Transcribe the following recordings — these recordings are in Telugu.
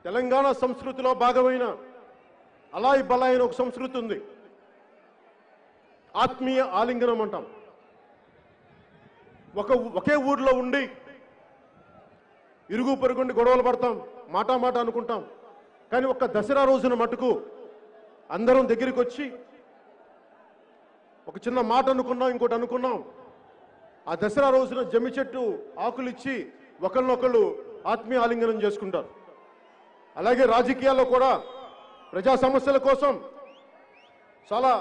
తెలంగాణ సంస్కృతిలో భాగమైన అలాయ్ బలాయ్ అనే ఒక సంస్కృతి ఉంది. ఆత్మీయ ఆలింగనం అంటాం. ఒకే ఊర్లో ఉండి ఇరుగు పొరుగుండి గొడవలు పడతాం, మాట అనుకుంటాం. కానీ ఒక్క దసరా రోజున మటుకు అందరం దగ్గరికి వచ్చి ఒక చిన్న మాట అనుకున్నాం, ఇంకోటి అనుకున్నాం. ఆ దసరా రోజున జమ్మి చెట్టు ఆకులు ఇచ్చి ఒకళ్ళనొకళ్ళు ఆత్మీయ ఆలింగనం చేసుకుంటారు. అలాగే రాజకీయాల్లో కూడా ప్రజా సమస్యల కోసం చాలా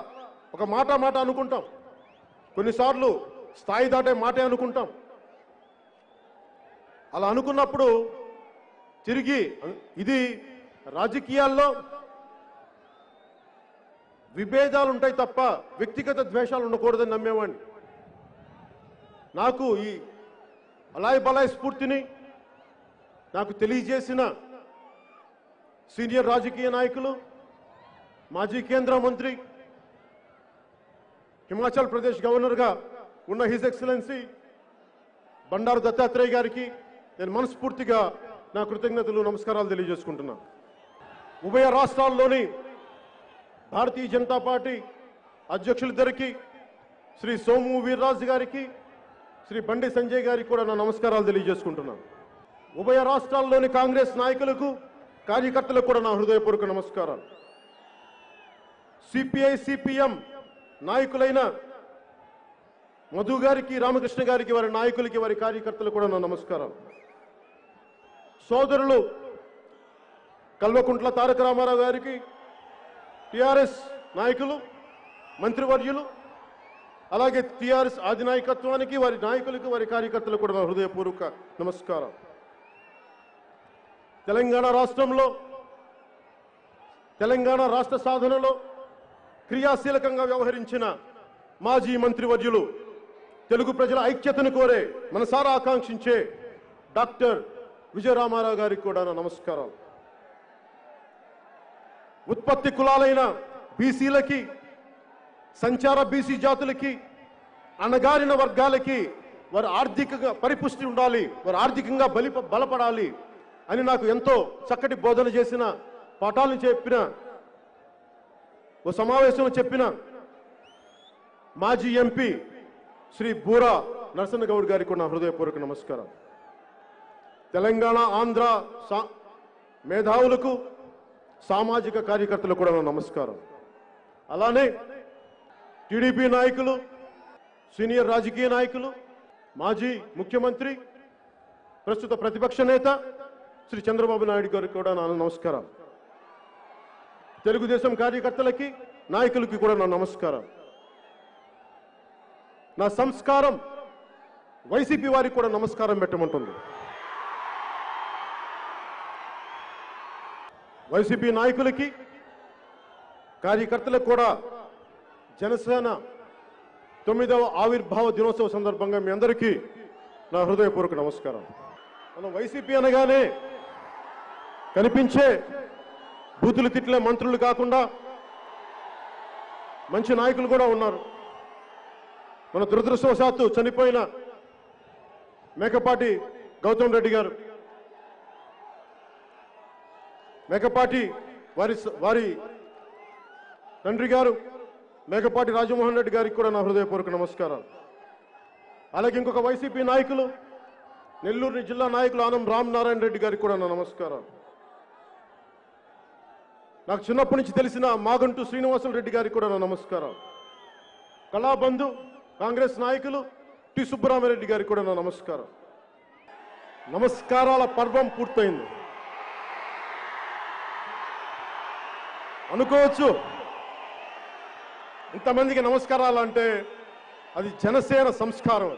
ఒక మాట అనుకుంటాం. కొన్నిసార్లు స్థాయి దాటే మాటే అనుకుంటాం. అలా అనుకున్నప్పుడు తిరిగి ఇది రాజకీయాల్లో విభేదాలు ఉంటాయి తప్ప వ్యక్తిగత ద్వేషాలు ఉండకూడదని నమ్మేవాడిని. నాకు ఈ అలాయ్ బలాయ్ స్ఫూర్తిని నాకు తెలియజేసిన సీనియర్ రాజకీయ నాయకులు, మాజీ కేంద్ర మంత్రి, హిమాచల్ ప్రదేశ్ గవర్నర్గా ఉన్న హిజ్ ఎక్సలెన్సీ బండారు దత్తాత్రేయ గారికి నేను మనస్ఫూర్తిగా నా కృతజ్ఞతలు, నమస్కారాలు తెలియజేసుకుంటున్నాను. ఉభయ రాష్ట్రాల్లోని భారతీయ జనతా పార్టీ అధ్యక్షులిద్దరికి, శ్రీ సోము వీర్రాజు గారికి, శ్రీ బండి సంజయ్ గారికి కూడా నా నమస్కారాలు తెలియజేసుకుంటున్నాను. ఉభయ రాష్ట్రాల్లోని కాంగ్రెస్ నాయకులకు, కార్యకర్తలకు కూడా నా హృదయపూర్వక నమస్కారాలు. సిపిఐ సిపిఎం నాయకులైన మధు గారికి, రామకృష్ణ గారికి, వారి నాయకులకి, వారి కార్యకర్తలకు కూడా నా నమస్కారాలు. సోదరులు కల్వకుంట్ల తారక రామారావు గారికి, టిఆర్ఎస్ నాయకులు, మంత్రివర్యులు, అలాగే టిఆర్ఎస్ అధినాయకత్వానికి, వారి నాయకులకు, వారి కార్యకర్తలకు కూడా నా హృదయపూర్వక నమస్కారం. తెలంగాణ రాష్ట్రంలో, తెలంగాణ రాష్ట్ర సాధనలో క్రియాశీలకంగా వ్యవహరించిన మాజీ మంత్రివర్యులు, తెలుగు ప్రజల ఐక్యతను కోరే, మనసారా ఆకాంక్షించే డాక్టర్ విజయరామారావు గారికి కూడా నా నమస్కారం. ఉత్పత్తి కులాలైన బీసీలకి, సంచార బీసీ జాతులకి, అణగారిన వర్గాలకి వారు ఆర్థికంగా పరిపుష్టి ఉండాలి, వారు ఆర్థికంగా బలపడాలి అని నాకు ఎంతో చక్కటి బోధన చేసిన, పాఠాలను చెప్పిన, ఓ సమావేశంలో చెప్పిన మాజీ ఎంపీ శ్రీ బూరా నరసన్న గౌడ్ గారికి కూడా నా హృదయపూర్వక నమస్కారం. తెలంగాణ ఆంధ్ర మేధావులకు, సామాజిక కార్యకర్తలకు కూడా నా నమస్కారం. అలానే టీడీపీ నాయకులు, సీనియర్ రాజకీయ నాయకులు, మాజీ ముఖ్యమంత్రి, ప్రస్తుత ప్రతిపక్ష నేత శ్రీ చంద్రబాబు నాయుడు గారికి కూడా నా నమస్కారం. తెలుగుదేశం కార్యకర్తలకి, నాయకులకి కూడా నా నమస్కారం. నా సంస్కారం వైసీపీ వారికి కూడా నమస్కారం పెట్టమంటుంది. వైసీపీ నాయకులకి, కార్యకర్తలకు కూడా జనసేన 9వ ఆవిర్భావ దినోత్సవ సందర్భంగా మీ అందరికీ నా హృదయపూర్వక నమస్కారం. మనం వైసీపీ అనగానే కనిపించే బూతులు తిట్లే మంత్రులు కాకుండా మంచి నాయకులు కూడా ఉన్నారు. మన దురదృష్టవశాత్తు చనిపోయిన మేకపాటి గౌతమ్ రెడ్డి గారు, మేకపాటి వారి తండ్రి గారు మేకపాటి రాజమోహన్ రెడ్డి గారికి కూడా నా హృదయపూర్వక నమస్కారం. అలాగే ఇంకొక వైసీపీ నాయకులు, నెల్లూరు జిల్లా నాయకులు ఆనం రామనారాయణ రెడ్డి గారికి కూడా నా నమస్కారం. నాకు చిన్నప్పటి నుంచి తెలిసిన మాగంటు శ్రీనివాసులు రెడ్డి గారికి కూడా నా నమస్కారం. కళాబంధు కాంగ్రెస్ నాయకులు టి సుబ్బరామరెడ్డి గారికి కూడా నా నమస్కారం. నమస్కారాల పర్వం పూర్తయింది. అనుకోవచ్చు ఇంతమందికి నమస్కారాలు అంటే అది జనసేన సంస్కారం.